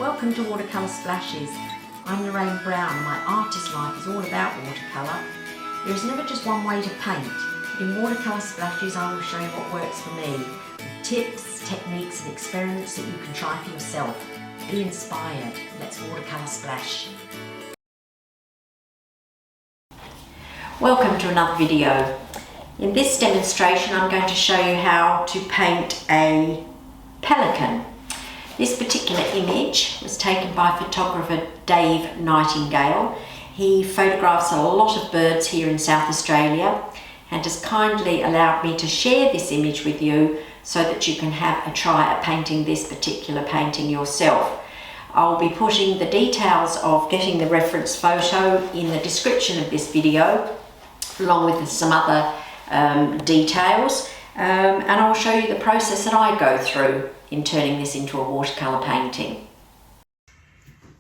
Welcome to Watercolour Splashes. I'm Lorraine Brown and my artist life is all about watercolour. There is never just one way to paint. In Watercolour Splashes I will show you what works for me, with tips, techniques and experiments that you can try for yourself. Be inspired. Let's watercolour splash. Welcome to another video. In this demonstration I'm going to show you how to paint a pelican. This particular image was taken by photographer Dave Nightingale. He photographs a lot of birds here in South Australia and has kindly allowed me to share this image with you so that you can have a try at painting this particular painting yourself. I'll be putting the details of getting the reference photo in the description of this video, along with some other details, and I'll show you the process that I go through in turning this into a watercolour painting.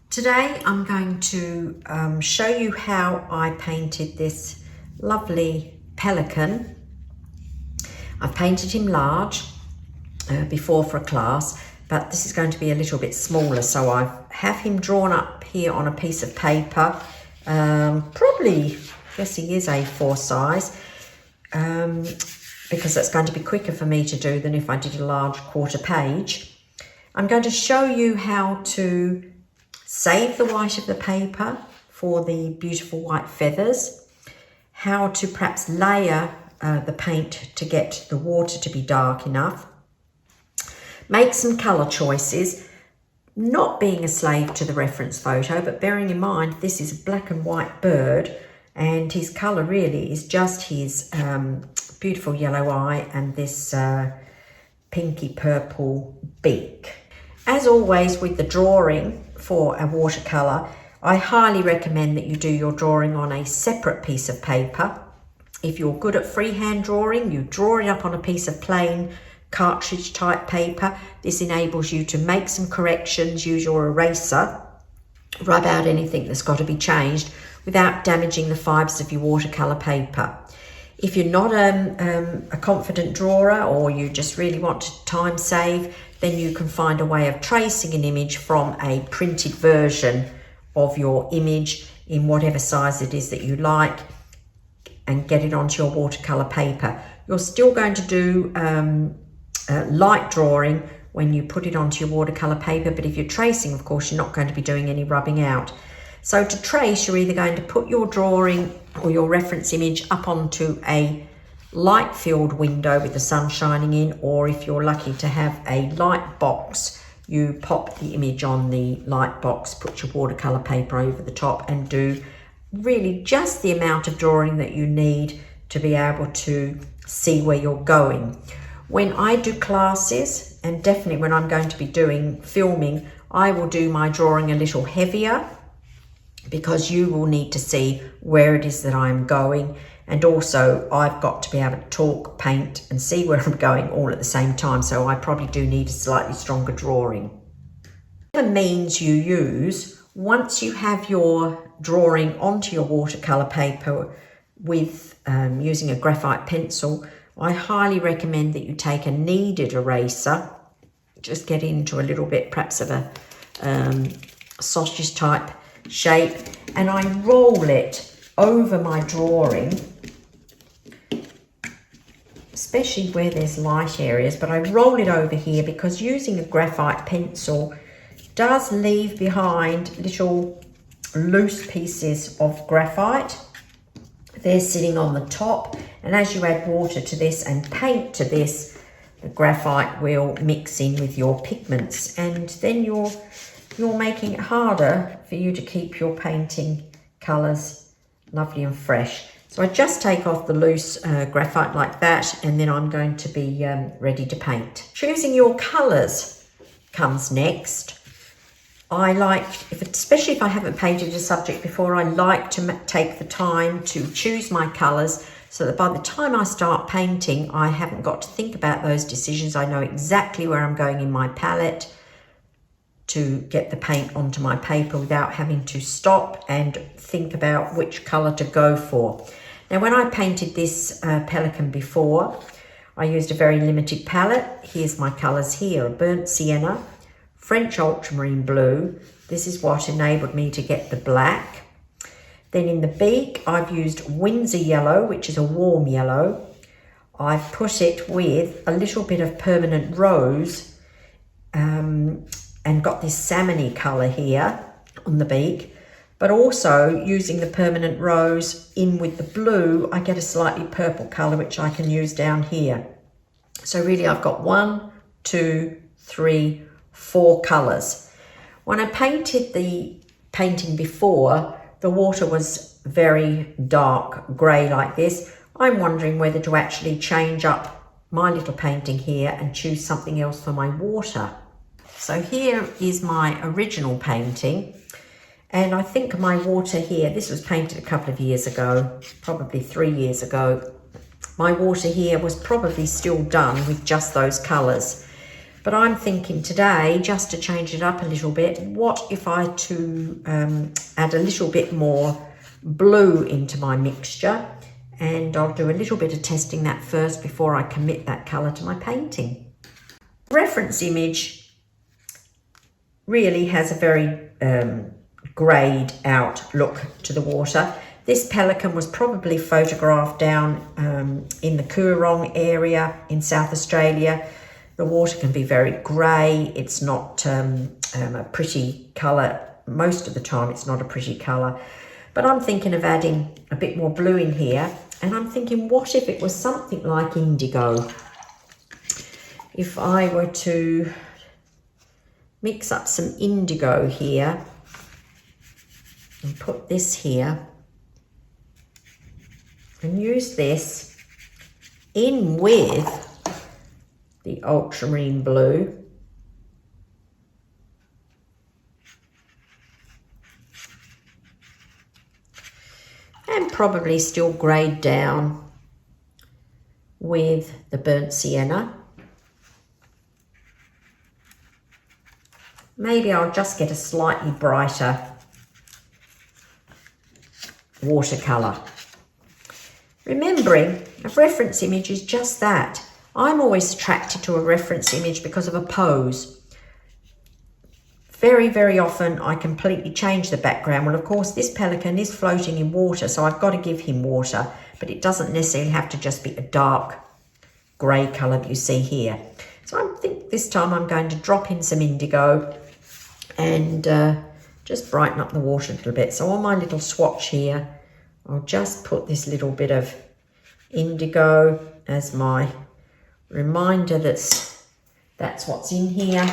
Today I'm going to show you how I painted this lovely pelican. I've painted him large before for a class, but this is going to be a little bit smaller, so I have him drawn up here on a piece of paper, probably, I guess he is A4 size, because that's going to be quicker for me to do than if I did a large quarter page. I'm going to show you how to save the white of the paper for the beautiful white feathers, how to perhaps layer the paint to get the water to be dark enough, make some colour choices, not being a slave to the reference photo, but bearing in mind this is a black and white bird and his colour really is just his beautiful yellow eye and this pinky purple beak. As always with the drawing for a watercolour, I highly recommend that you do your drawing on a separate piece of paper. If you're good at freehand drawing, you draw it up on a piece of plain cartridge type paper. This enables you to make some corrections, use your eraser, rub out anything that's got to be changed without damaging the fibres of your watercolour paper. If you're not a confident drawer or you just really want to time save, then you can find a way of tracing an image from a printed version of your image in whatever size it is that you like and get it onto your watercolour paper. You're still going to do light drawing when you put it onto your watercolour paper, but if you're tracing, of course, you're not going to be doing any rubbing out. So to trace, you're either going to put your drawing or your reference image up onto a light filled window with the sun shining in, or if you're lucky to have a light box, you pop the image on the light box, put your watercolour paper over the top and do really just the amount of drawing that you need to be able to see where you're going. When I do classes, and definitely when I'm going to be doing filming, I will do my drawing a little heavier because you will need to see where it is that I'm going, and also I've got to be able to talk, paint and see where I'm going all at the same time, so I probably do need a slightly stronger drawing. The means you use, once you have your drawing onto your watercolour paper with using a graphite pencil, I highly recommend that you take a kneaded eraser, just get into a little bit perhaps of a sausage type shape, and I roll it over my drawing, especially where there's light areas, but I roll it over here because using a graphite pencil does leave behind little loose pieces of graphite. They're sitting on the top, and as you add water to this and paint to this, the graphite will mix in with your pigments, and then you're making it harder for you to keep your painting colours lovely and fresh. So I just take off the loose graphite like that, and then I'm going to be ready to paint. Choosing your colours comes next. I like, especially if I haven't painted a subject before, I like to take the time to choose my colours so that by the time I start painting, I haven't got to think about those decisions. I know exactly where I'm going in my palette to get the paint onto my paper without having to stop and think about which colour to go for. Now, when I painted this pelican before, I used a very limited palette. Here's my colours here: a burnt sienna, French Ultramarine blue. This is what enabled me to get the black. Then in the beak, I've used Winsor yellow, which is a warm yellow. I've put it with a little bit of permanent rose and got this salmony colour here on the beak. But also using the permanent rose in with the blue, I get a slightly purple colour, which I can use down here. So really I've got 1, 2, 3, 4 colours. When I painted the painting before, the water was very dark grey like this. I'm wondering whether to actually change up my little painting here and choose something else for my water. So here is my original painting, and I think my water here, this was painted a couple of years ago, probably 3 years ago. My water here was probably still done with just those colours. But I'm thinking today, just to change it up a little bit, what if I add a little bit more blue into my mixture, and I'll do a little bit of testing that first before I commit that colour to my painting. Reference image really has a very greyed out look to the water. This pelican was probably photographed down in the Coorong area in South Australia. The water can be very grey. It's not a pretty colour. Most of the time it's not a pretty colour. But I'm thinking of adding a bit more blue in here. And I'm thinking, what if it was something like indigo? If I were to mix up some indigo here and put this here and use this in with the ultramarine blue. And probably still greyed down with the burnt sienna. Maybe I'll just get a slightly brighter watercolour. Remembering a reference image is just that. I'm always attracted to a reference image because of a pose. Very, very often I completely change the background. Well, of course, this pelican is floating in water, so I've got to give him water, but it doesn't necessarily have to just be a dark grey colour that you see here. So I think this time I'm going to drop in some indigo and just brighten up the water a little bit. So on my little swatch here, I'll just put this little bit of indigo as my reminder that's what's in here.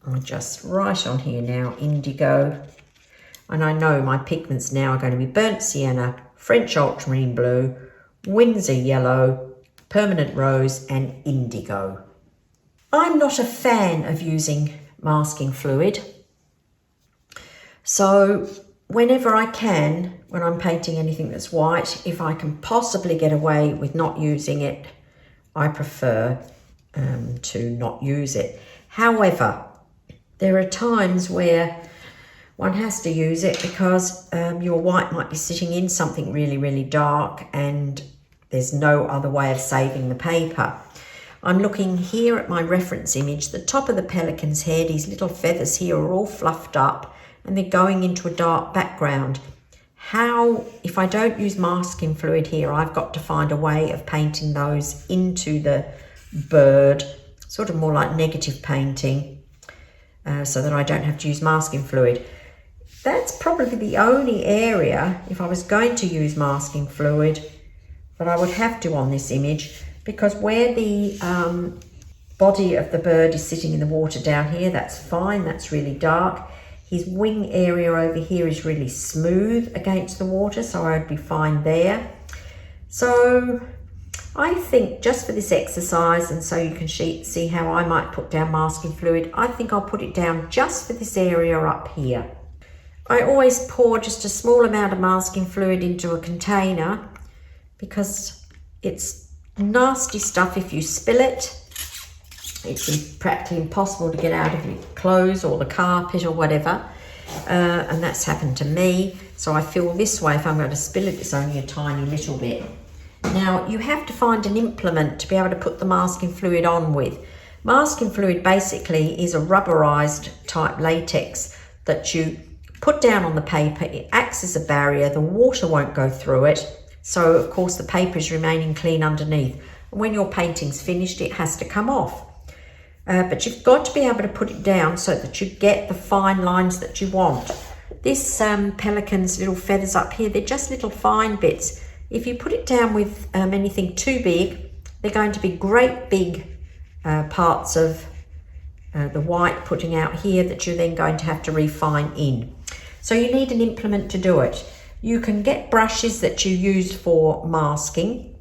I'll just write on here now, indigo. And I know my pigments now are going to be burnt sienna, French ultramarine blue, Winsor yellow, permanent rose and indigo. I'm not a fan of using masking fluid. So whenever I can, when I'm painting anything that's white, if I can possibly get away with not using it, I prefer to not use it. However, there are times where one has to use it because your white might be sitting in something really, really dark and there's no other way of saving the paper. I'm looking here at my reference image. The top of the pelican's head, his little feathers here are all fluffed up and they're going into a dark background. If I don't use masking fluid here, I've got to find a way of painting those into the bird, sort of more like negative painting, so that I don't have to use masking fluid. That's probably the only area, if I was going to use masking fluid, that I would have to on this image, because where the body of the bird is sitting in the water down here, that's fine, that's really dark. His wing area over here is really smooth against the water, so I'd be fine there. So I think just for this exercise, and so you can see how I might put down masking fluid, I think I'll put it down just for this area up here. I always pour just a small amount of masking fluid into a container because it's nasty stuff if you spill it. It's practically impossible to get out of your clothes or the carpet or whatever. And that's happened to me. So I feel this way, if I'm going to spill it, it's only a tiny little bit. Now, you have to find an implement to be able to put the masking fluid on with. Masking fluid basically is a rubberized type latex that you put down on the paper. It acts as a barrier, the water won't go through it, so of course the paper is remaining clean underneath. And when your painting's finished, it has to come off. But you've got to be able to put it down so that you get the fine lines that you want. This Pelican's little feathers up here, they're just little fine bits. If you put it down with anything too big, they're going to be great big parts of the white putting out here that you're then going to have to refine in. So you need an implement to do it. You can get brushes that you use for masking,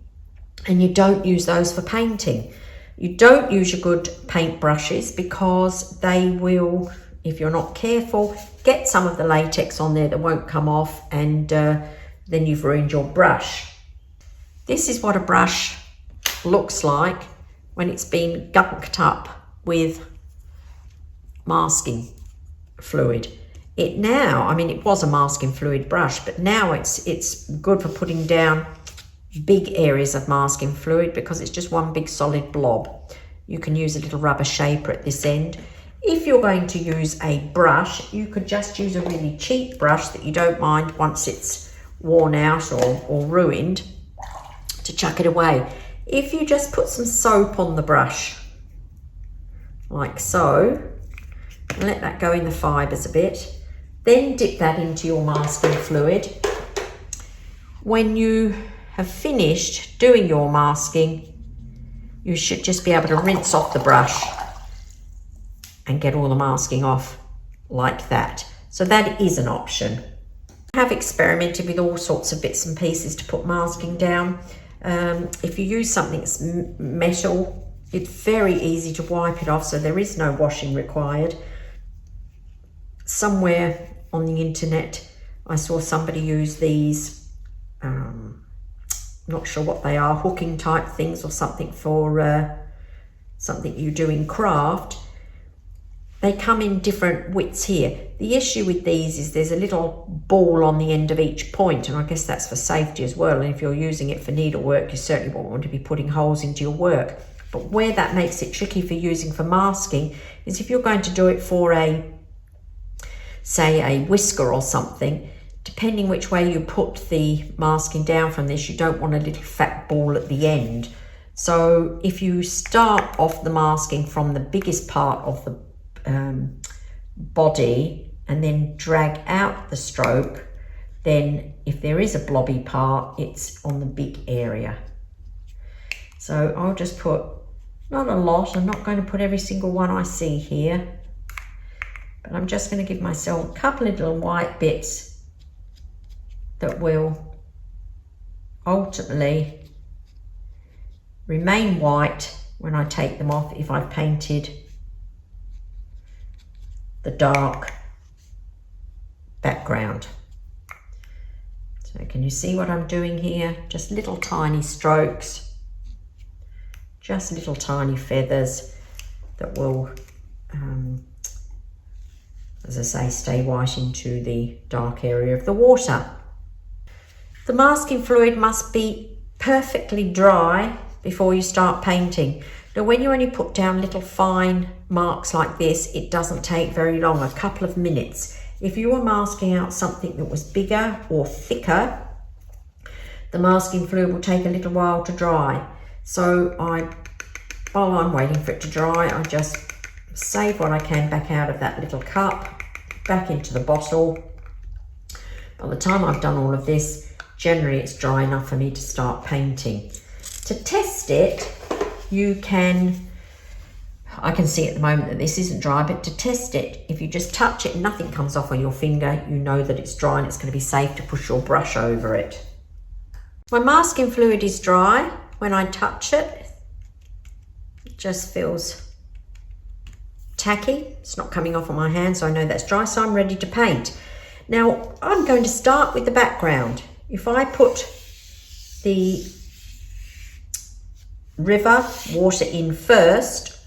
and you don't use those for painting. You don't use your good paint brushes because they will, if you're not careful, get some of the latex on there that won't come off, and then you've ruined your brush. This is what a brush looks like when it's been gunked up with masking fluid. It now, I mean, it was a masking fluid brush, but now it's good for putting down big areas of masking fluid because it's just one big solid blob. You can use a little rubber shaper at this end. If you're going to use a brush, you could just use a really cheap brush that you don't mind once it's worn out or ruined to chuck it away. If you just put some soap on the brush, like so, and let that go in the fibres a bit, then dip that into your masking fluid. When you have finished doing your masking, you should just be able to rinse off the brush and get all the masking off like that. So that is an option. I have experimented with all sorts of bits and pieces to put masking down. If you use something that's metal, it's very easy to wipe it off, so there is no washing required. Somewhere on the internet, I saw somebody use these, not sure what they are, hooking type things or something for something you do in craft. They come in different widths here. The issue with these is there's a little ball on the end of each point, and I guess that's for safety as well. And if you're using it for needlework, you certainly won't want to be putting holes into your work. But where that makes it tricky for using for masking is if you're going to do it for say a whisker or something, depending which way you put the masking down from this, you don't want a little fat ball at the end. So if you start off the masking from the biggest part of the body and then drag out the stroke, then if there is a blobby part, it's on the big area. So I'll just put, not a lot, I'm not going to put every single one I see here, but I'm just going to give myself a couple of little white bits that will ultimately remain white when I take them off if I've painted the dark background. So can you see what I'm doing here? Just little tiny strokes, just little tiny feathers that will, as I say, stay white into the dark area of the water. The masking fluid must be perfectly dry before you start painting. Now, when you only put down little fine marks like this, it doesn't take very long, a couple of minutes. If you were masking out something that was bigger or thicker, the masking fluid will take a little while to dry. So while I'm waiting for it to dry, I just save what I can back out of that little cup, back into the bottle. By the time I've done all of this, generally it's dry enough for me to start painting. To test it, you can, I can see at the moment that this isn't dry, but to test it, if you just touch it and nothing comes off on your finger, you know that it's dry and it's going to be safe to push your brush over it. My masking fluid is dry. When I touch it, it just feels tacky. It's not coming off on my hand, so I know that's dry, so I'm ready to paint. Now, I'm going to start with the background. If I put the river water in first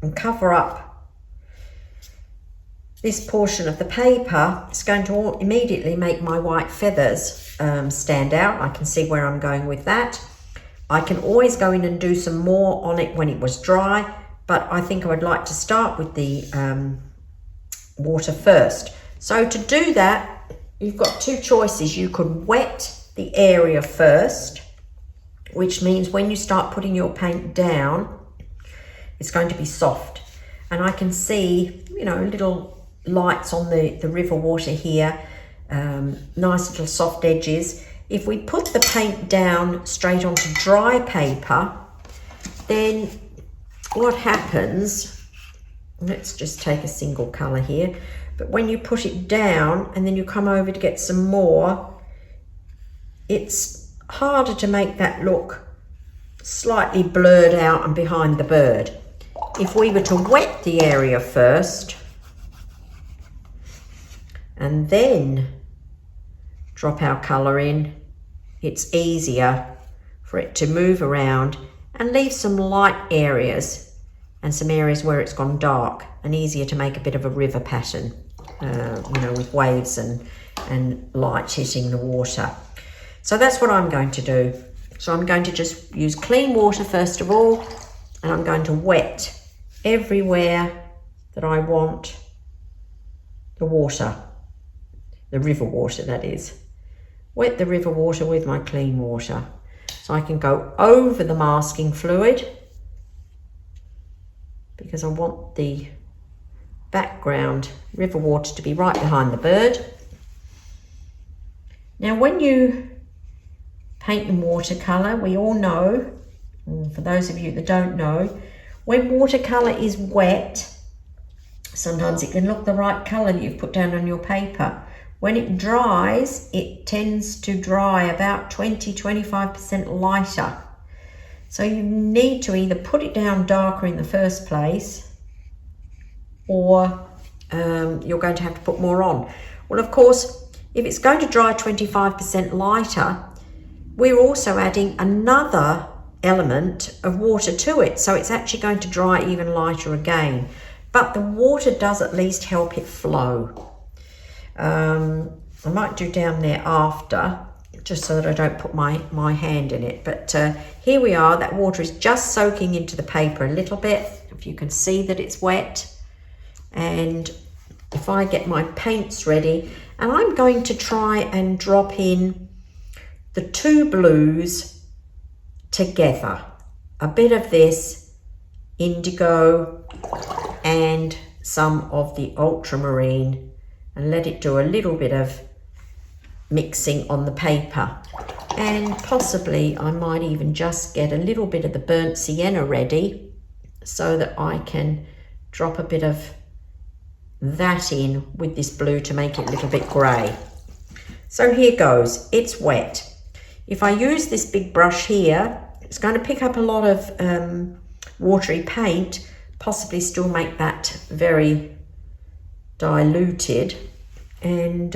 and cover up this portion of the paper, it's going to immediately make my white feathers stand out. I can see where I'm going with that. I can always go in and do some more on it when it was dry, but I think I would like to start with the water first. So to do that, you've got two choices. You could wet the area first, which means when you start putting your paint down, it's going to be soft. And I can see, you know, little lights on the river water here, nice little soft edges. If we put the paint down straight onto dry paper, then what happens, let's just take a single colour here, but when you put it down and then you come over to get some more, it's harder to make that look slightly blurred out and behind the bird. If we were to wet the area first and then drop our colour in, it's easier for it to move around and leave some light areas and some areas where it's gone dark, and easier to make a bit of a river pattern, you know, with waves and light hitting the water. So that's what I'm going to do. So I'm going to just use clean water first of all, and I'm going to wet everywhere that I want the water, the river water that is. Wet the river water with my clean water. So I can go over the masking fluid because I want the background river water to be right behind the bird. Now when you paint in watercolour, we all know, for those of you that don't know, when watercolour is wet, sometimes it can look the right colour that you've put down on your paper. When it dries, it tends to dry about 20-25% lighter. So you need to either put it down darker in the first place, or you're going to have to put more on. Well, of course, if it's going to dry 25% lighter, we're also adding another element of water to it. So it's actually going to dry even lighter again. But the water does at least help it flow. I might do down there after, just so that I don't put my hand in it. But here we are, that water is just soaking into the paper a little bit, if you can see that it's wet. And if I get my paints ready, and I'm going to try and drop in the two blues together, a bit of this indigo and some of the ultramarine, and let it do a little bit of mixing on the paper. And possibly I might even just get a little bit of the burnt sienna ready so that I can drop a bit of that in with this blue to make it a little bit grey. So here goes, it's wet. If I use this big brush here, it's going to pick up a lot of watery paint, possibly still make that very diluted, and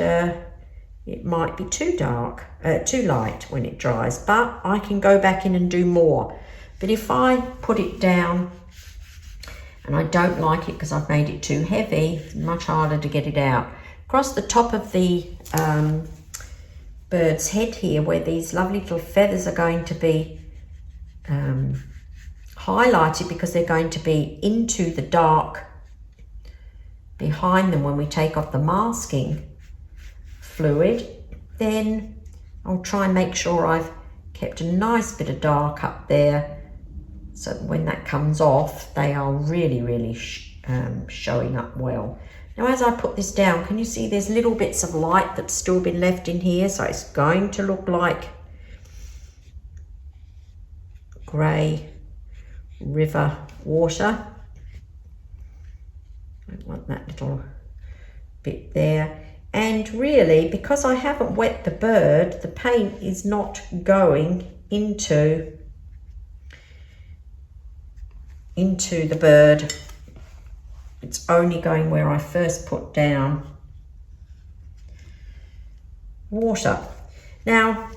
it might be too dark, too light when it dries, but I can go back in and do more. But if I put it down and I don't like it because I've made it too heavy, it's much harder to get it out. Across the top of the bird's head here, where these lovely little feathers are going to be highlighted because they're going to be into the dark behind them when we take off the masking fluid, then I'll try and make sure I've kept a nice bit of dark up there, so that when that comes off, they are really showing up well. Now as I put this down, can you see there's little bits of light that's still been left in here, so it's going to look like grey river water. I want that little bit there. And really, because I haven't wet the bird, the paint is not going into the bird. It's only going where I first put down water. Now,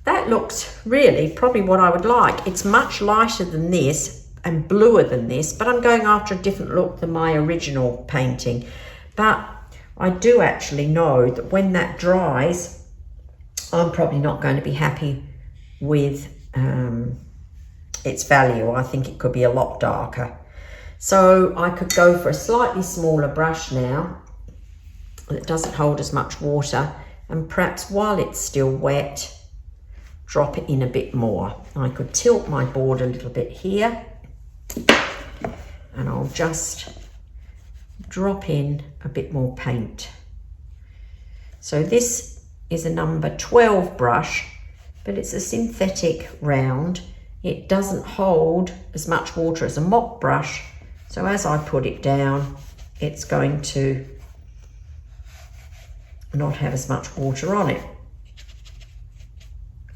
that looks really probably what I would like. It's much lighter than this and bluer than this, but I'm going after a different look than my original painting. But I do actually know that when that dries, I'm probably not going to be happy with its value. I think it could be a lot darker. So I could go for a slightly smaller brush now that doesn't hold as much water, and perhaps while it's still wet, drop it in a bit more. I could tilt my board a little bit here, and I'll just drop in a bit more paint. So this is a number 12 brush, but it's a synthetic round. It doesn't hold as much water as a mop brush, so as I put it down, it's going to not have as much water on it.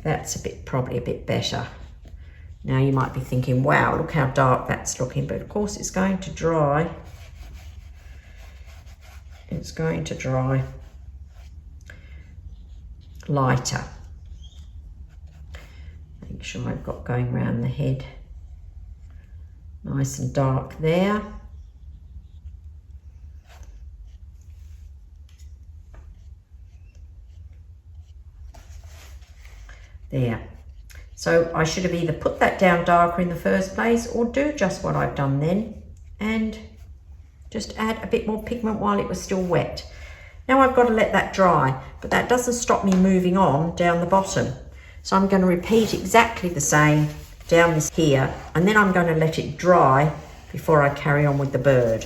That's probably a bit better. Now you might be thinking, wow, look how dark that's looking, but of course it's going to dry. It's going to dry lighter. Make sure I've got going around the head nice and dark there. There. So I should have either put that down darker in the first place or do just what I've done then and just add a bit more pigment while it was still wet. Now I've got to let that dry, but that doesn't stop me moving on down the bottom. So I'm going to repeat exactly the same down this here, and then I'm going to let it dry before I carry on with the bird.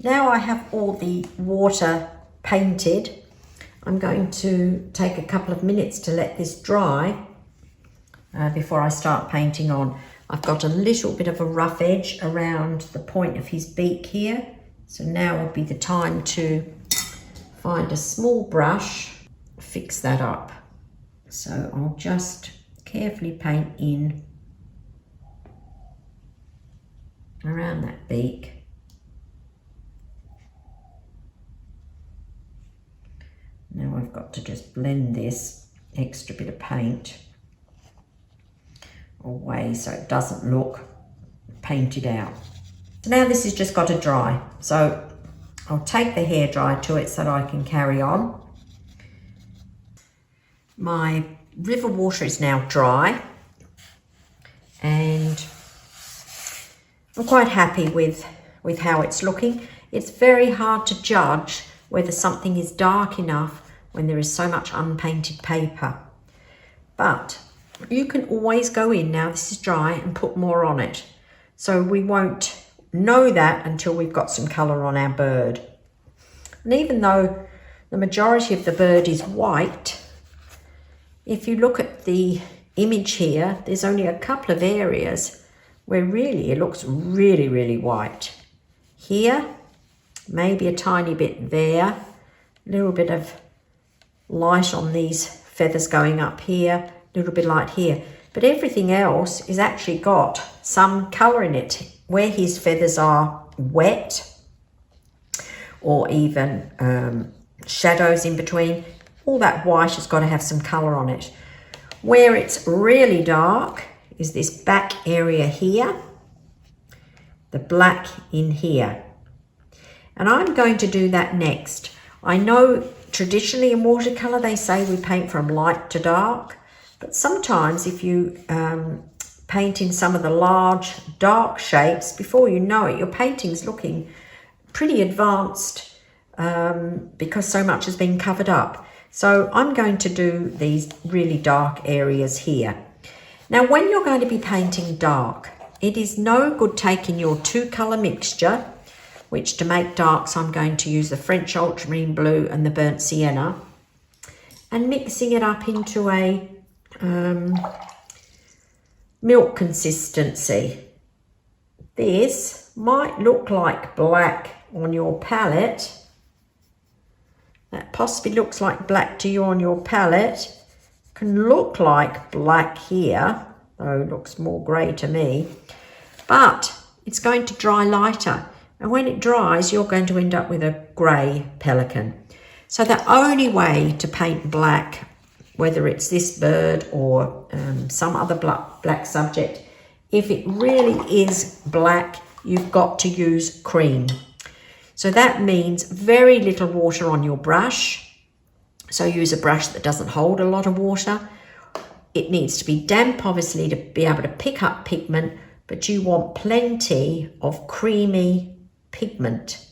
Now I have all the water painted. I'm going to take a couple of minutes to let this dry before I start painting on. I've got a little bit of a rough edge around the point of his beak here. So now would be the time to find a small brush, fix that up. So I'll just carefully paint in around that beak. Now I've got to just blend this extra bit of paint away so it doesn't look painted out. So now this has just got to dry. So I'll take the hairdryer to it so that I can carry on. My river water is now dry and I'm quite happy with how it's looking. It's very hard to judge whether something is dark enough when there is so much unpainted paper. But you can always go in, now this is dry, and put more on it. So we won't know that until we've got some colour on our bird. And even though the majority of the bird is white, if you look at the image here, there's only a couple of areas where really it looks really, really white. Here, maybe a tiny bit there, a little bit of light on these feathers going up here, a little bit light here, but everything else is actually got some colour in it. Where his feathers are wet or even shadows in between, all that white has got to have some colour on it. Where it's really dark is this back area here, the black in here. And I'm going to do that next. I know traditionally in watercolour they say we paint from light to dark, but sometimes if you paint in some of the large dark shapes, before you know it, your painting's looking pretty advanced because so much has been covered up. So I'm going to do these really dark areas here. Now when you're going to be painting dark, it is no good taking your two colour mixture, which to make darks I'm going to use the French Ultramarine Blue and the Burnt Sienna, and mixing it up into a milk consistency. This might look like black on your palette. That possibly looks like black to you on your palette. Can look like black here, though it looks more grey to me. But it's going to dry lighter. And when it dries, you're going to end up with a grey pelican. So the only way to paint black, whether it's this bird or some other black subject, if it really is black, you've got to use cream. So that means very little water on your brush, So use a brush that doesn't hold a lot of water. It needs to be damp, obviously, to be able to pick up pigment, but you want plenty of creamy pigment.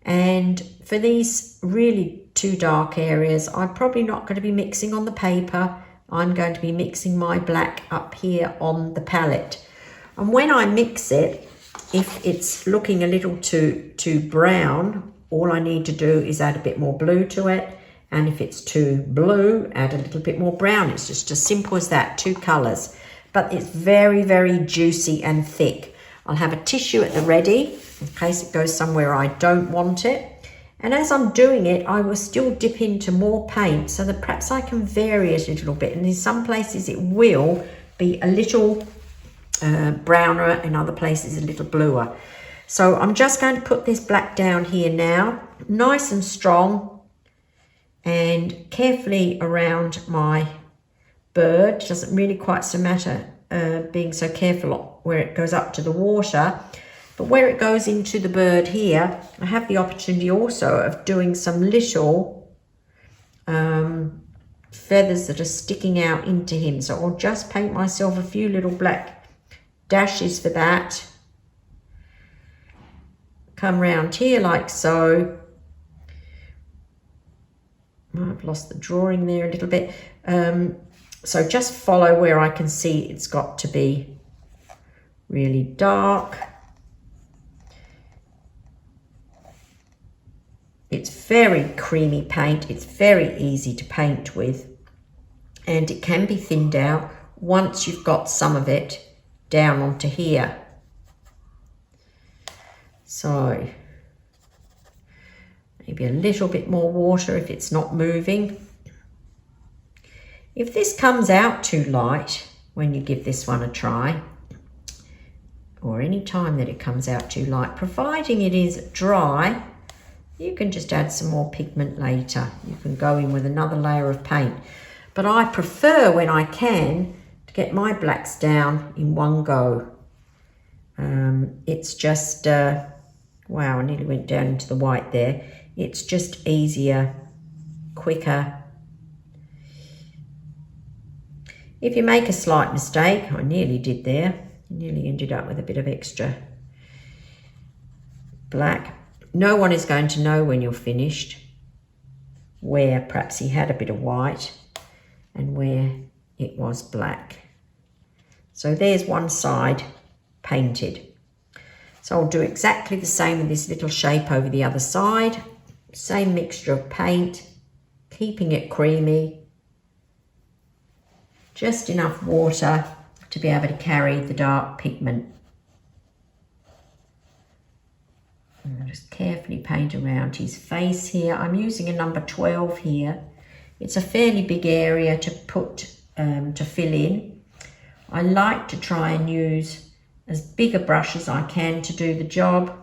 And for these really too dark areas, I'm probably not going to be mixing on the paper. I'm going to be mixing my black up here on the palette. And when I mix it, if it's looking a little too brown, all I need to do is add a bit more blue to it. And if it's too blue, add a little bit more brown. It's just as simple as that, 2 colours. But it's very, very juicy and thick. I'll have a tissue at the ready in case it goes somewhere I don't want it. And as I'm doing it, I will still dip into more paint so that perhaps I can vary it a little bit. And in some places it will be a little browner, in other places a little bluer. So I'm just going to put this black down here now, nice and strong, and carefully around my bird. It doesn't really quite so matter being so careful where it goes up to the water, but where it goes into the bird here, I have the opportunity also of doing some little feathers that are sticking out into him. So I'll just paint myself a few little black dashes for that. Come round here like so. I've lost the drawing there a little bit. So just follow where I can see it's got to be really dark. It's very creamy paint. It's very easy to paint with. And it can be thinned out once you've got some of it down onto here. So maybe a little bit more water if it's not moving. If this comes out too light when you give this one a try, or any time that it comes out too light, providing it is dry, you can just add some more pigment later. You can go in with another layer of paint. But I prefer, when I can, to get my blacks down in one go. It's just, wow, I nearly went down into the white there. It's just easier, quicker. If you make a slight mistake, I nearly did there, nearly ended up with a bit of extra black. No one is going to know when you're finished where perhaps he had a bit of white and where it was black. So there's one side painted. So I'll do exactly the same with this little shape over the other side. Same mixture of paint, keeping it creamy. Just enough water to be able to carry the dark pigment. And I'll just carefully paint around his face here. I'm using a number 12 here. It's a fairly big area to put, to fill in. I like to try and use as big a brush as I can to do the job.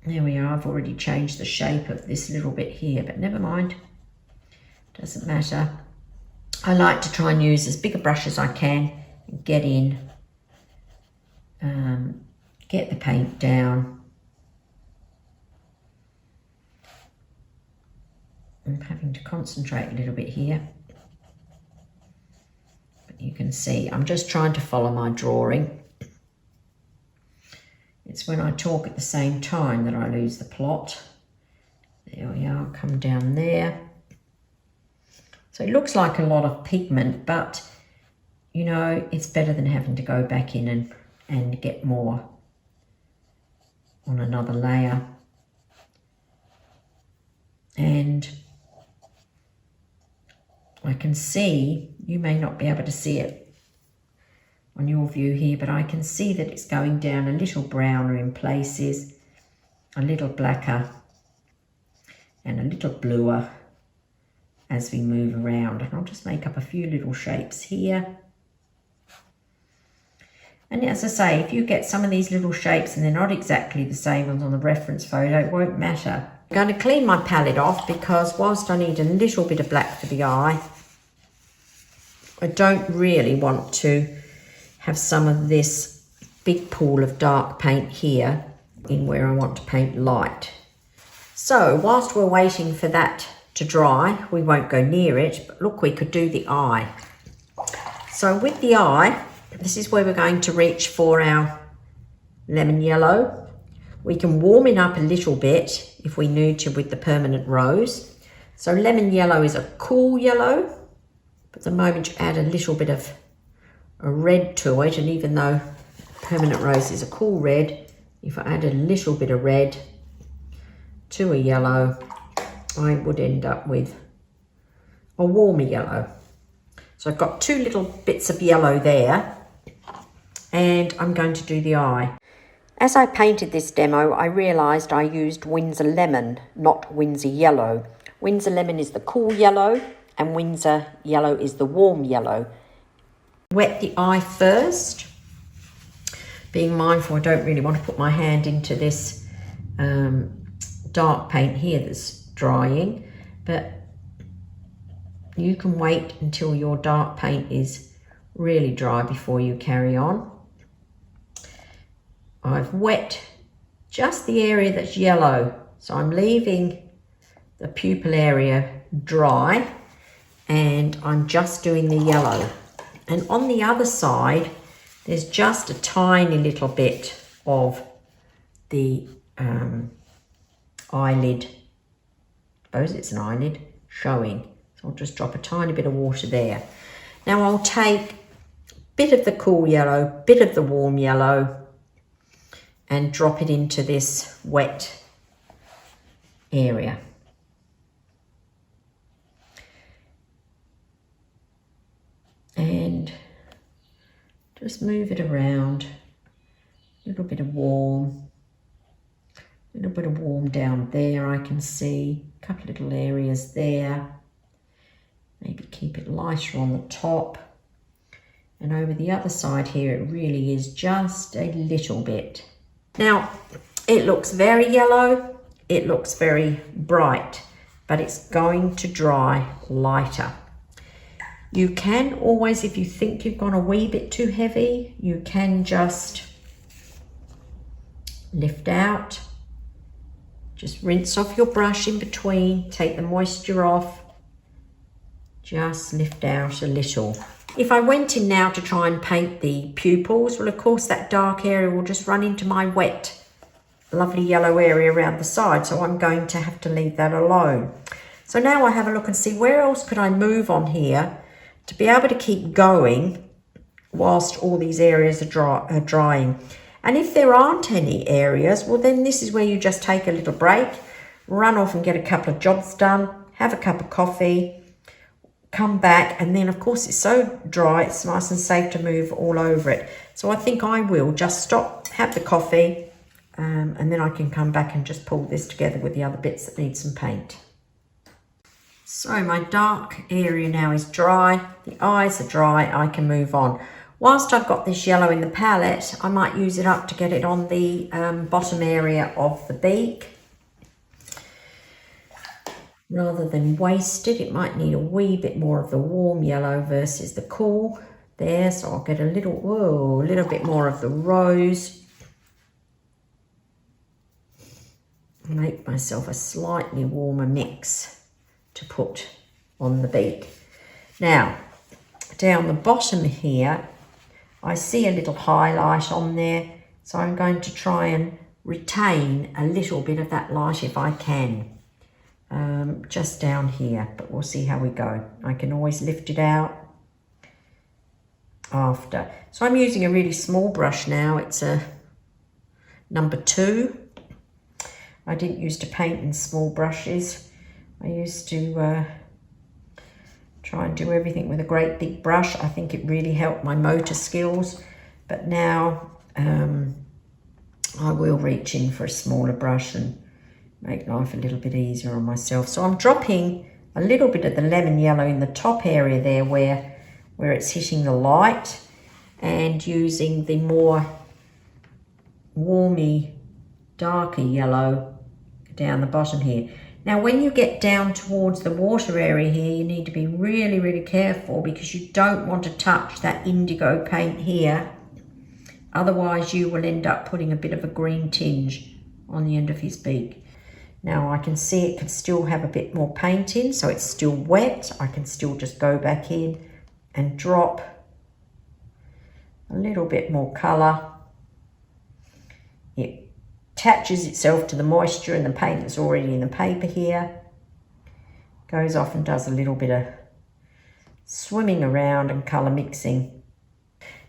There we are, I've already changed the shape of this little bit here, but never mind, doesn't matter. I like to try and use as big a brush as I can and get in, get the paint down. I'm having to concentrate a little bit here. But you can see, I'm just trying to follow my drawing. It's when I talk at the same time that I lose the plot. There we are, come down there. So it looks like a lot of pigment, but you know, it's better than having to go back in and get more on another layer. And I can see, you may not be able to see it on your view here, but I can see that it's going down a little browner in places, a little blacker and a little bluer as we move around. And I'll just make up a few little shapes here. And as I say, if you get some of these little shapes and they're not exactly the same ones on the reference photo, it won't matter. I'm going to clean my palette off because whilst I need a little bit of black for the eye, I don't really want to have some of this big pool of dark paint here in where I want to paint light. So whilst we're waiting for that to dry, we won't go near it, but look, we could do the eye. So with the eye, this is where we're going to reach for our lemon yellow. We can warm it up a little bit if we need to with the permanent rose. So lemon yellow is a cool yellow, but at the moment you add a little bit of a red to it, and even though permanent rose is a cool red, if I add a little bit of red to a yellow, I would end up with a warmer yellow. So I've got two little bits of yellow there, and I'm going to do the eye. As I painted this demo, I realised I used Winsor Lemon, not Winsor Yellow. Winsor Lemon is the cool yellow, and Winsor Yellow is the warm yellow. Wet the eye first, being mindful I don't really want to put my hand into this dark paint here that's drying, but you can wait until your dark paint is really dry before you carry on. I've wet just the area that's yellow, so I'm leaving the pupil area dry, and I'm just doing the yellow. And on the other side, there's just a tiny little bit of the eyelid, I suppose it's an eyelid, showing. So I'll just drop a tiny bit of water there. Now I'll take a bit of the cool yellow, bit of the warm yellow, and drop it into this wet area. And just move it around. A little bit of warm. A little bit of warm down there, I can see. A couple of little areas there. Maybe keep it lighter on the top. And over the other side here, it really is just a little bit. Now, it looks very yellow, it looks very bright, but it's going to dry lighter. You can always, if you think you've gone a wee bit too heavy, you can just lift out. Just rinse off your brush in between, take the moisture off, just lift out a little. If I went in now to try and paint the pupils, well, of course, that dark area will just run into my wet, lovely yellow area around the side. So I'm going to have to leave that alone. So now I have a look and see where else could I move on here to be able to keep going whilst all these areas are drying. And if there aren't any areas, well, then this is where you just take a little break, run off and get a couple of jobs done, have a cup of coffee, come back, and then of course it's so dry, it's nice and safe to move all over it. So I think I will just stop, have the coffee, and then I can come back and just pull this together with the other bits that need some paint. So my dark area now is dry, the eyes are dry, I can move on. Whilst I've got this yellow in the palette, I might use it up to get it on the bottom area of the beak. Rather than waste it, it might need a wee bit more of the warm yellow versus the cool there. So I'll get a little bit more of the rose. Make myself a slightly warmer mix to put on the beak. Now, down the bottom here, I see a little highlight on there. So I'm going to try and retain a little bit of that light if I can. Just down here, but we'll see how we go. I can always lift it out after. So I'm using a really small brush now. It's a number 2. I didn't used to paint in small brushes. I used to try and do everything with a great big brush. I think it really helped my motor skills, but now I will reach in for a smaller brush and make life a little bit easier on myself. So I'm dropping a little bit of the lemon yellow in the top area there where it's hitting the light, and using the more warmy, darker yellow down the bottom here. Now, when you get down towards the water area here, you need to be really, really careful because you don't want to touch that indigo paint here. Otherwise, you will end up putting a bit of a green tinge on the end of his beak. Now I can see it could still have a bit more paint in, so it's still wet. I can still just go back in and drop a little bit more colour. It attaches itself to the moisture and the paint that's already in the paper here. Goes off and does a little bit of swimming around and colour mixing.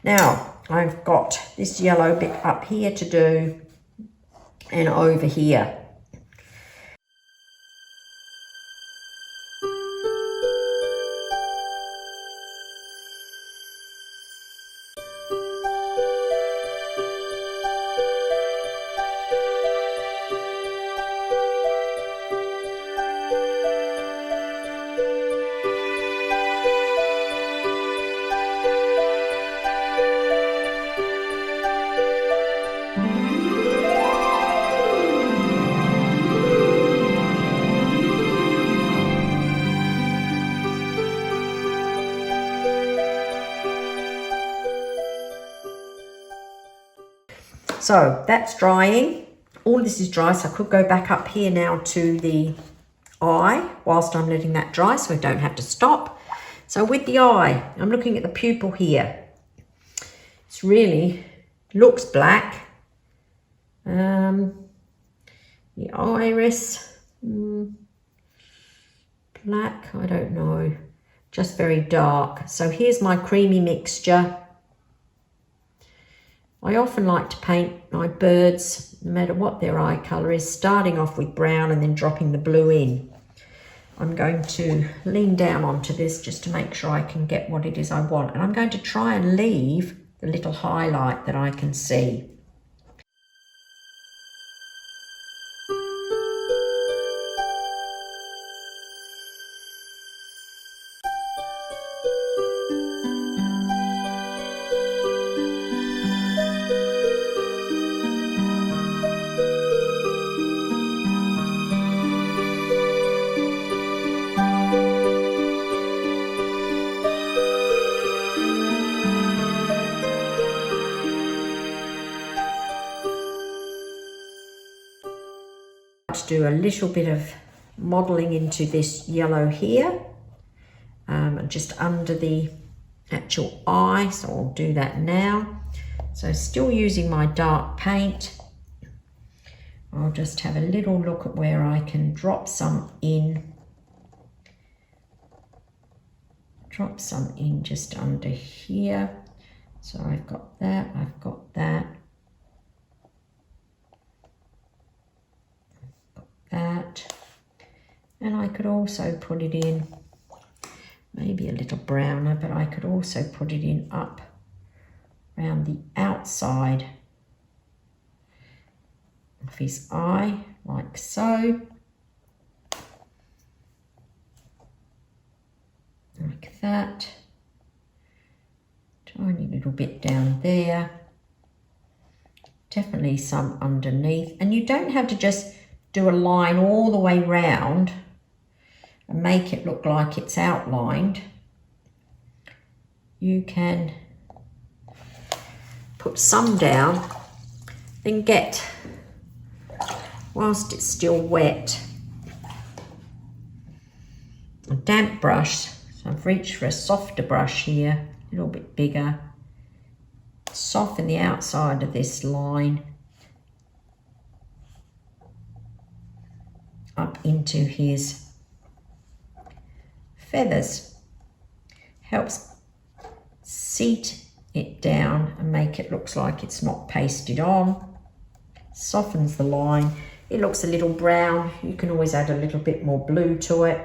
Now I've got this yellow bit up here to do and over here. So that's drying. All this is dry, so I could go back up here now to the eye whilst I'm letting that dry, so I don't have to stop. So with the eye, I'm looking at the pupil here. It's really looks black. The iris, black, I don't know, just very dark. So here's my creamy mixture. I often like to paint my birds, no matter what their eye colour is, starting off with brown and then dropping the blue in. I'm going to lean down onto this just to make sure I can get what it is I want. And I'm going to try and leave the little highlight that I can see. To do a little bit of modelling into this yellow here, just under the actual eye, so I'll do that now. So still using my dark paint, I'll just have a little look at where I can drop some in. Drop some in just under here. So I've got that, I've got that. That, and I could also put it in maybe a little browner, but I could also put it in up around the outside of his eye, like so, like that. Tiny little bit down there, definitely some underneath, and you don't have to just do a line all the way round and make it look like it's outlined. You can put some down, then get, whilst it's still wet, a damp brush. So I've reached for a softer brush here, a little bit bigger. Soften the outside of this line up into his feathers. Helps seat it down and make it look like it's not pasted on. Softens the line. It looks a little brown. You can always add a little bit more blue to it,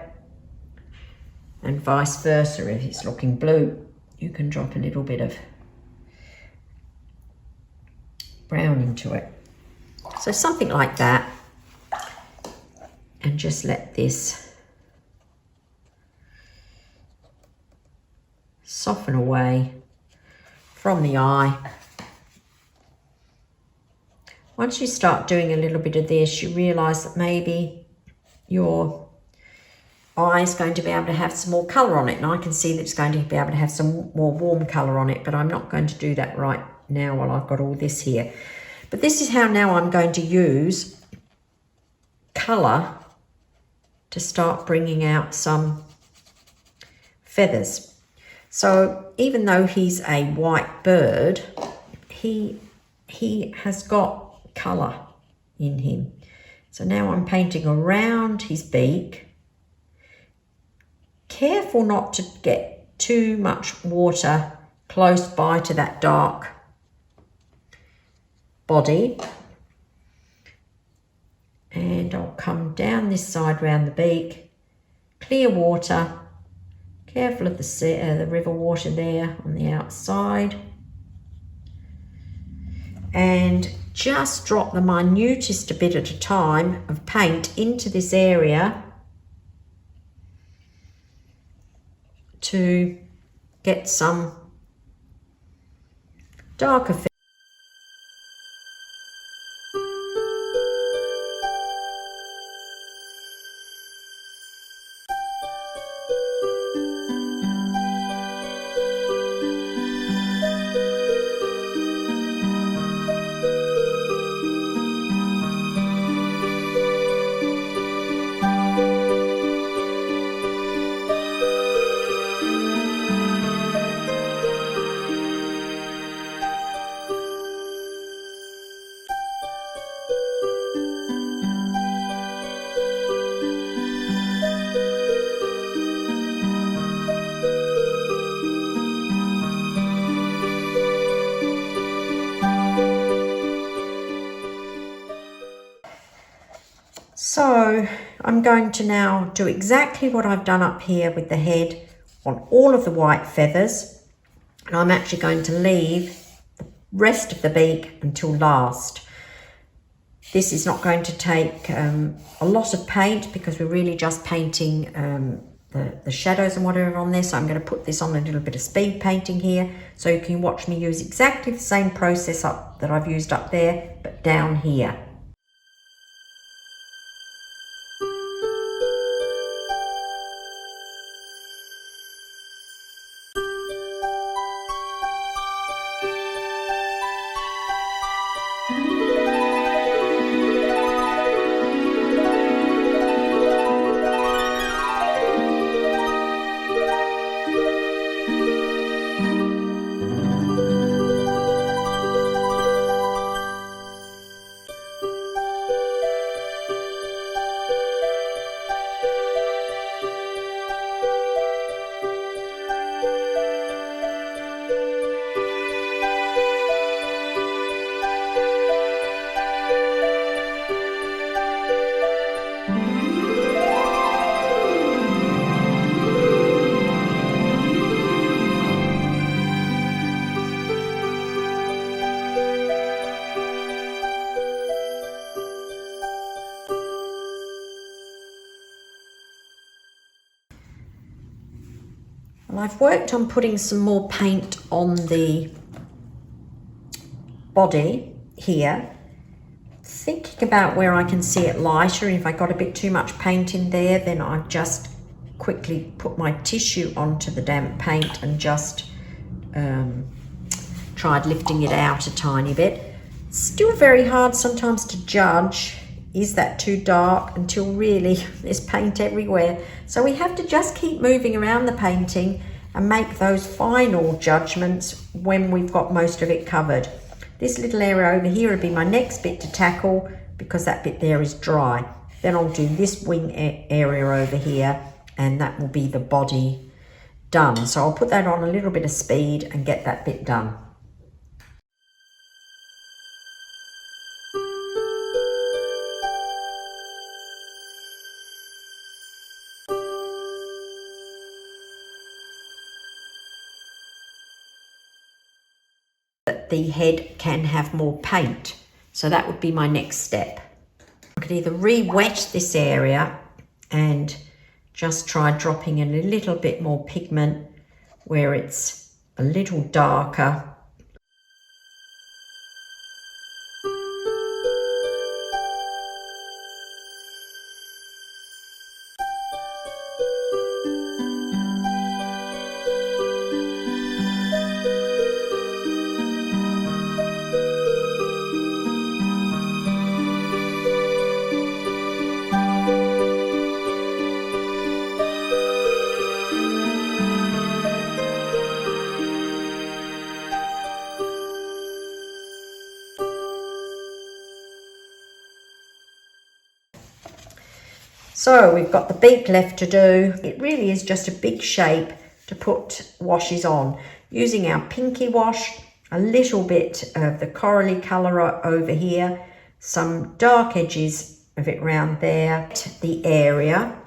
and vice versa. If it's looking blue, you can drop a little bit of brown into it. So something like that. And just let this soften away from the eye. Once you start doing a little bit of this, you realise that maybe your eye is going to be able to have some more colour on it. And I can see that it's going to be able to have some more warm colour on it, but I'm not going to do that right now while I've got all this here. But this is how now I'm going to use colour to start bringing out some feathers. So even though he's a white bird, he has got colour in him. So now I'm painting around his beak. Careful not to get too much water close by to that dark body. And I'll come down this side round the beak, clear water, careful of the river water there on the outside, and just drop the minutest a bit at a time of paint into this area to get some darker features. So I'm going to now do exactly what I've done up here with the head on all of the white feathers. And I'm actually going to leave the rest of the beak until last. This is not going to take a lot of paint because we're really just painting the shadows and whatever on this. So I'm going to put this on a little bit of speed painting here so you can watch me use exactly the same process up that I've used up there, but down here. Well, I've worked on putting some more paint on the body here, thinking about where I can see it lighter. If I got a bit too much paint in there, then I just quickly put my tissue onto the damp paint and just tried lifting it out a tiny bit. Still very hard sometimes to judge, is that too dark, until really there's paint everywhere. So we have to just keep moving around the painting and make those final judgments when we've got most of it covered. This little area over here will be my next bit to tackle because that bit there is dry. Then I'll do this wing area over here and that will be the body done. So I'll put that on a little bit of speed and get that bit done. That the head can have more paint. So that would be my next step. I could either re-wet this area and just try dropping in a little bit more pigment where it's a little darker. So we've got the beak left to do. It really is just a big shape to put washes on. Using our pinky wash, a little bit of the corally colour over here, some dark edges of it round there, the area.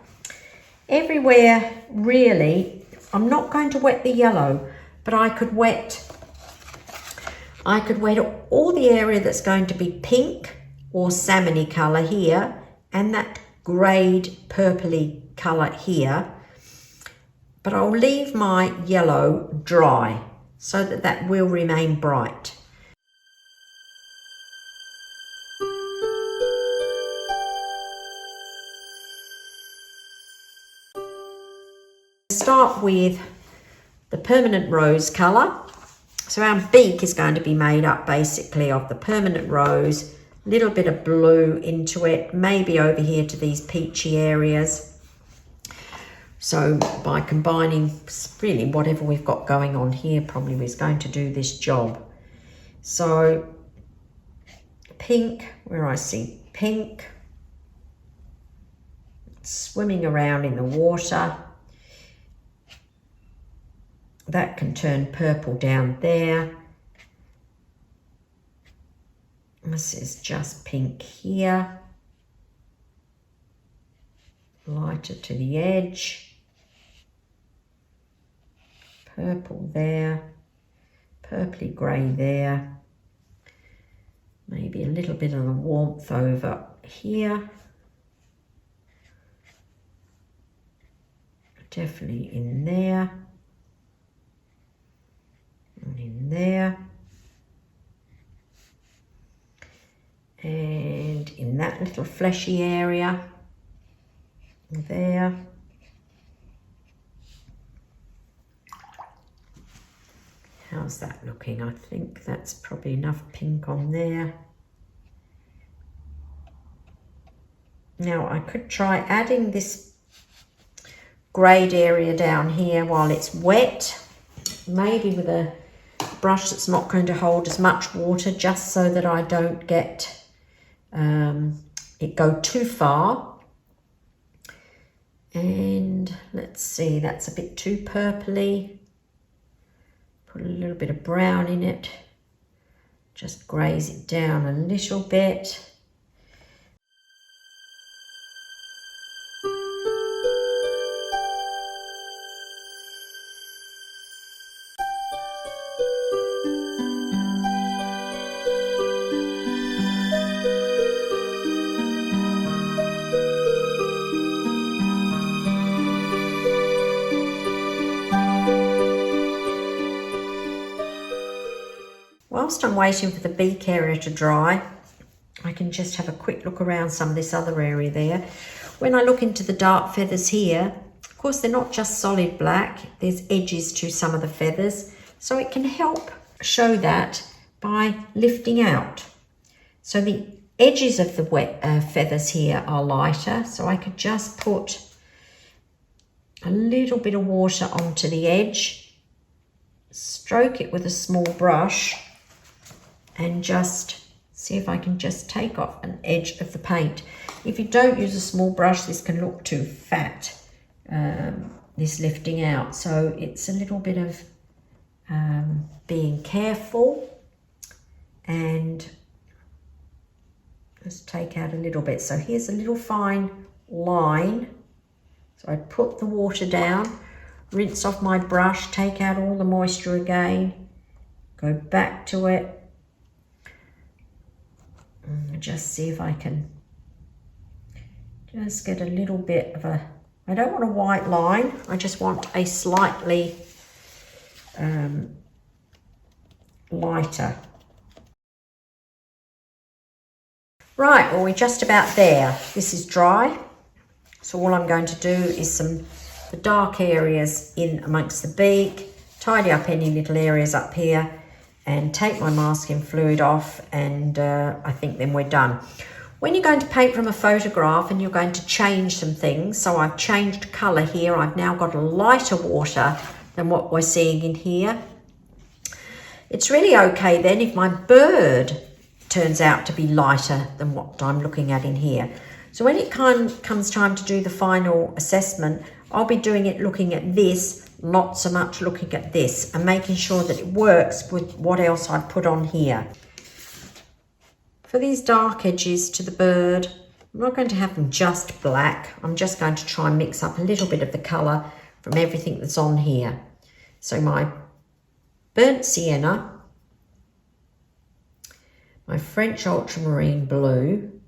Everywhere really, I'm not going to wet the yellow, but I could wet all the area that's going to be pink or salmony colour here, and that greyed purpley colour here, but I'll leave my yellow dry so that that will remain bright. Start with the permanent rose colour. So our beak is going to be made up basically of the permanent rose, a little bit of blue into it, maybe over here to these peachy areas. So by combining really whatever we've got going on here probably is going to do this job. So pink, where I see pink, swimming around in the water. That can turn purple down there. This is just pink here. Lighter to the edge. Purple there. Purpley grey there. Maybe a little bit of the warmth over here. Definitely in there. And in there. And in that little fleshy area there. How's that looking? I think that's probably enough pink on there. Now I could try adding this greyed area down here while it's wet, maybe with a brush that's not going to hold as much water, just so that I don't get it go too far. And let's see, that's a bit too purpley. Put a little bit of brown in it, just graze it down a little bit. Whilst I'm waiting for the beak area to dry, I can just have a quick look around some of this other area there. When I look into the dark feathers here, of course they're not just solid black, there's edges to some of the feathers, so it can help show that by lifting out. So the edges of the feathers here are lighter, so I could just put a little bit of water onto the edge, stroke it with a small brush, and just see if I can just take off an edge of the paint. If you don't use a small brush, this can look too fat, this lifting out. So it's a little bit of being careful and just take out a little bit. So here's a little fine line. So I put the water down, rinse off my brush, take out all the moisture again, go back to it, and just see if I can just get a little bit of a, I don't want a white line, I just want a slightly lighter. Right, well, we're just about there. This is dry. So all I'm going to do is the dark areas in amongst the beak, tidy up any little areas up here, and take my masking fluid off, and I think then we're done. When you're going to paint from a photograph and you're going to change some things, so I've changed colour here, I've now got a lighter water than what we're seeing in here. It's really okay then if my bird turns out to be lighter than what I'm looking at in here. So when it comes time to do the final assessment, I'll be doing it looking at this, not so much looking at this, and making sure that it works with what else I've put on here. For these dark edges to the bird, I'm not going to have them just black. I'm just going to try and mix up a little bit of the colour from everything that's on here. So my burnt sienna, my French ultramarine blue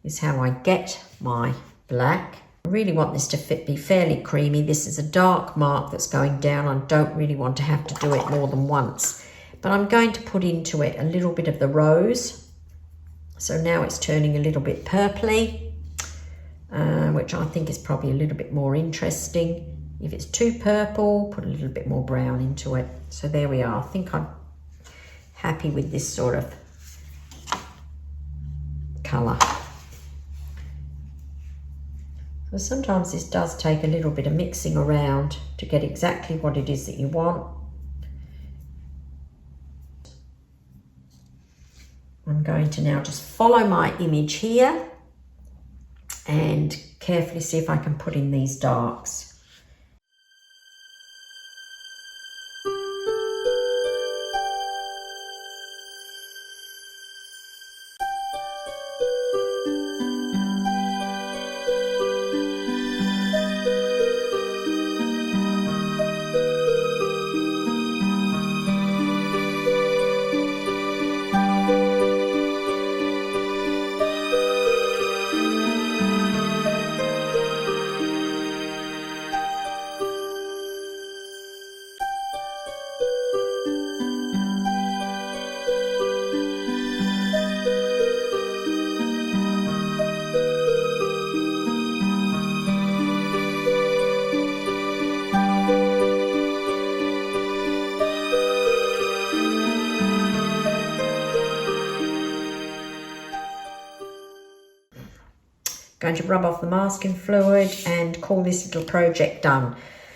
is how I get my black. I really want this to be fairly creamy. This is a dark mark that's going down. I don't really want to have to do it more than once. But I'm going to put into it a little bit of the rose. So now it's turning a little bit purpley, which I think is probably a little bit more interesting. If it's too purple, put a little bit more brown into it. So there we are. I think I'm happy with this sort of colour. So sometimes this does take a little bit of mixing around to get exactly what it is that you want. I'm going to now just follow my image here and carefully see if I can put in these darks. Going to rub off the masking fluid and call this little project done.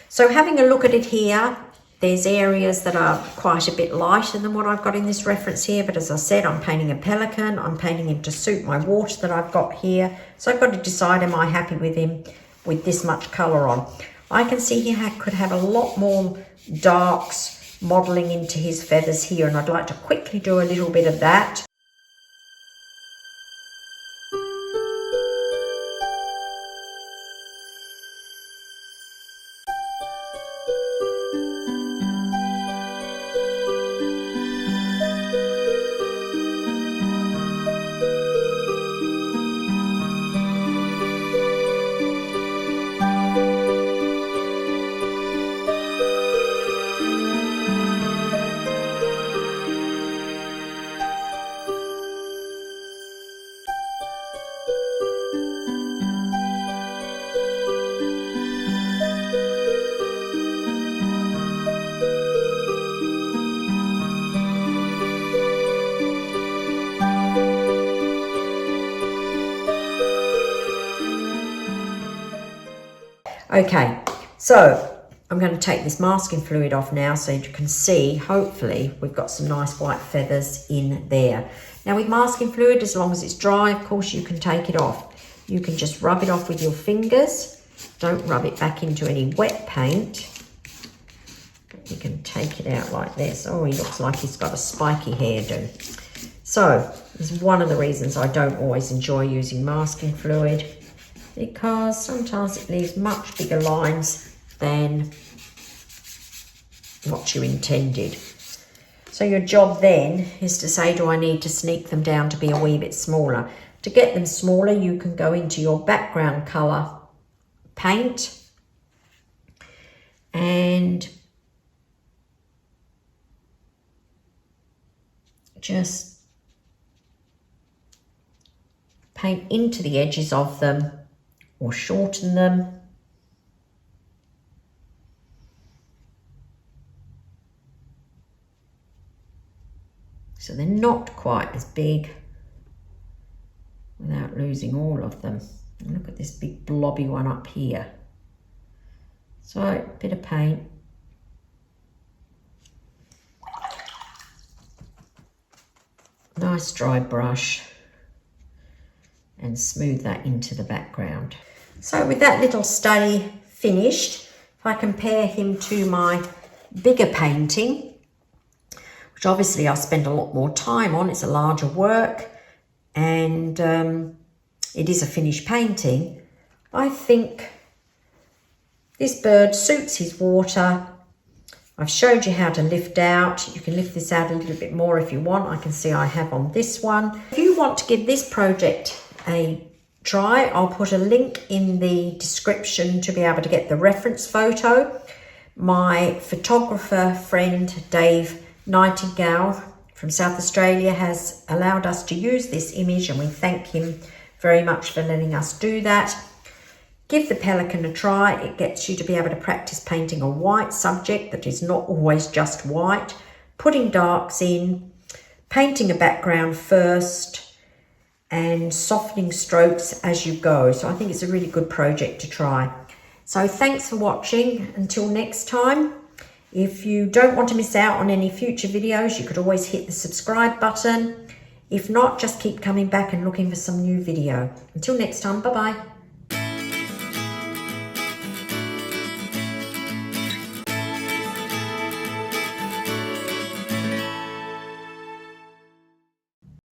So having a look at it here, there's areas that are quite a bit lighter than what I've got in this reference here, but as I said, I'm painting a pelican. I'm painting him to suit my water that I've got here. So I've got to decide, am I happy with him with this much colour on? I can see he could have a lot more darks modelling into his feathers here, and I'd like to quickly do a little bit of that. Okay, so I'm going to take this masking fluid off now so you can see, hopefully, we've got some nice white feathers in there. Now with masking fluid, as long as it's dry, of course, you can take it off. You can just rub it off with your fingers. Don't rub it back into any wet paint. You can take it out like this. Oh, he looks like he's got a spiky hairdo. So this is one of the reasons I don't always enjoy using masking fluid, because sometimes it leaves much bigger lines than what you intended. So your job then is to say, do I need to sneak them down to be a wee bit smaller? To get them smaller, you can go into your background colour paint and just paint into the edges of them or shorten them. So they're not quite as big without losing all of them. And look at this big blobby one up here. So a bit of paint. Nice dry brush. and smooth that into the background. So with that little study finished, if I compare him to my bigger painting, which obviously I spend a lot more time on, it's a larger work, and it is a finished painting, I think this bird suits his water. I've showed you how to lift out. You can lift this out a little bit more if you want. I can see I have on this one. If you want to give this project a try, I'll put a link in the description to be able to get the reference photo. My photographer friend Dave Nightingale from South Australia has allowed us to use this image, and we thank him very much for letting us do that. Give the Pelican a try. It gets you to be able to practice painting a white subject that is not always just white, putting darks in, painting a background first, and softening strokes as you go. So I think it's a really good project to try. So thanks for watching. Until next time, if you don't want to miss out on any future videos, you could always hit the subscribe button. If not, just keep coming back and looking for some new video. Until next time, bye-bye.